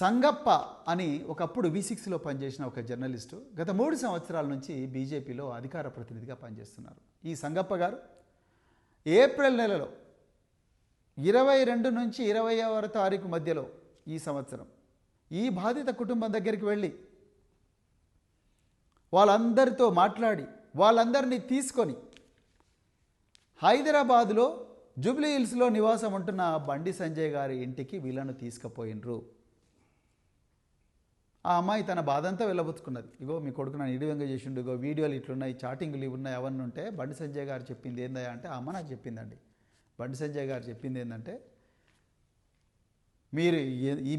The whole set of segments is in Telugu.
సంగప్ప అని ఒకప్పుడు V6లో పనిచేసిన ఒక జర్నలిస్టు గత 3 సంవత్సరాల నుంచి బీజేపీలో అధికార ప్రతినిధిగా పనిచేస్తున్నారు. ఈ సంగప్ప గారు ఏప్రిల్ నెలలో 22 నుంచి 20వ తారీఖు మధ్యలో ఈ సంవత్సరం ఈ బాధిత కుటుంబం దగ్గరికి వెళ్ళి వాళ్ళందరితో మాట్లాడి వాళ్ళందరినీ తీసుకొని హైదరాబాదులో జూబ్లీ హిల్స్లో నివాసం ఉంటున్న బండి సంజయ్ గారి ఇంటికి వీళ్ళను తీసుకుపోయినరు. ఆ అమ్మాయి తన బాధంతా వెళ్ళబుచ్చుకున్నది. ఇగో మీ కొడుకు నన్ను ఇడివంగా చేసిండు, ఇగో వీడియోలు ఇట్లున్నాయి, చాటింగ్లు ఇవి ఉన్నాయి, అవన్నీ ఉంటే బండి సంజయ్ గారు చెప్పింది ఏందా అంటే ఆ అమ్మ నాకు చెప్పిందండి. బండి సంజయ్ గారు చెప్పింది ఏంటంటే, మీరు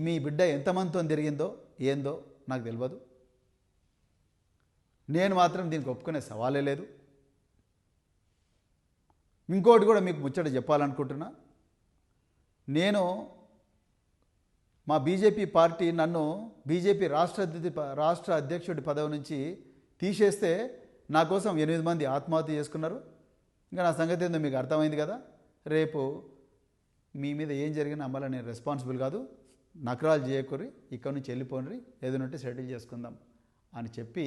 మీ బిడ్డ ఎంతమందితో తిరిగిందో ఏందో నాకు తెలియదు, నేను మాత్రం దీనికి ఒప్పుకునే సవాలే లేదు. ఇంకోటి కూడా మీకు ముచ్చట చెప్పాలనుకుంటున్నా, నేను మా బీజేపీ పార్టీ నన్ను బీజేపీ రాష్ట్ర అధ్యక్షుడి పదవి నుంచి తీసేస్తే నా కోసం 8 మంది ఆత్మహత్య చేసుకున్నారు. ఇంకా నా సంగతి ఏందో మీకు అర్థమైంది కదా. రేపు మీ మీద ఏం జరిగినా అమ్మలా నేను రెస్పాన్సిబుల్ కాదు, నకరాలు చేయకూరి, ఇక్కడి నుంచి వెళ్ళిపోండి, ఏదైనా సెటిల్ చేసుకుందాం అని చెప్పి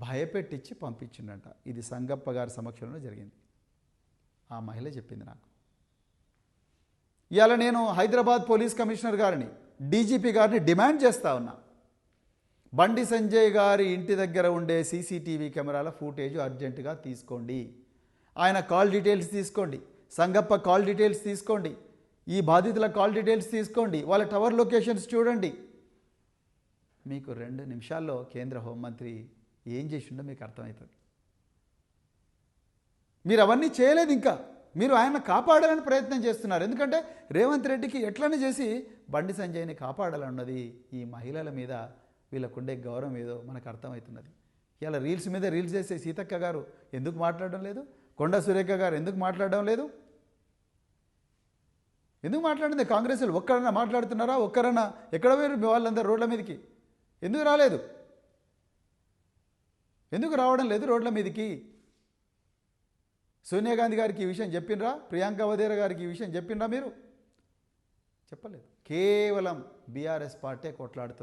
భయపెట్టించి పంపించిండంట. ఇది సంగప్ప గారి సమక్షంలో జరిగింది. ఆ మహిళ చెప్పింది నాకు. ఇవాళ నేను హైదరాబాద్ పోలీస్ కమిషనర్ గారిని, డీజీపీ గారిని డిమాండ్ చేస్తా ఉన్నా, బండి సంజయ్ గారి ఇంటి దగ్గర ఉండే సీసీటీవీ కెమెరాల ఫుటేజ్ అర్జెంటుగా తీసుకోండి, ఆయన కాల్ డీటెయిల్స్ తీసుకోండి, సంగప్ప కాల్ డీటెయిల్స్ తీసుకోండి, ఈ బాధితుల కాల్ డీటెయిల్స్ తీసుకోండి, వాళ్ళ టవర్ లొకేషన్స్ చూడండి. మీకు 2 నిమిషాల్లో కేంద్ర హోంమంత్రి ఏం చేసిండో మీకు అర్థమవుతుంది. మీరు అవన్నీ చేయలేదు, ఇంకా మీరు ఆయన కాపాడాలని ప్రయత్నం చేస్తున్నారు. ఎందుకంటే రేవంత్ రెడ్డికి ఎట్లనే చేసి బండి సంజయ్ని కాపాడాలన్నది ఈ మహిళల మీద వీళ్ళకుండే గౌరవం ఏదో మనకు అర్థమవుతున్నది. ఇలా రీల్స్ మీద రీల్స్ చేసే సీతక్క గారు ఎందుకు మాట్లాడడం లేదు, కొండా సురేఖ గారు ఎందుకు మాట్లాడడం లేదు, ఎందుకు మాట్లాడింది? కాంగ్రెస్ వాళ్ళు ఒక్కరన్నా మాట్లాడుతున్నారా? ఒక్కరన్నా ఎక్కడ పోయారు మీ వాళ్ళందరూ రోడ్ల మీదకి? ఎందుకు రాలేదు? ఎందుకు రావడం లేదు రోడ్ల మీదకి? సోనియా గాంధీ గారికి ఈ విషయం చెప్పినరా? ప్రియాంక వధేరా గారికి ఈ విషయం చెప్పినరా? మీరు చెప్పలేదు. కేవలం బీఆర్ఎస్ పార్టీ కొట్లాడుతున్నారు.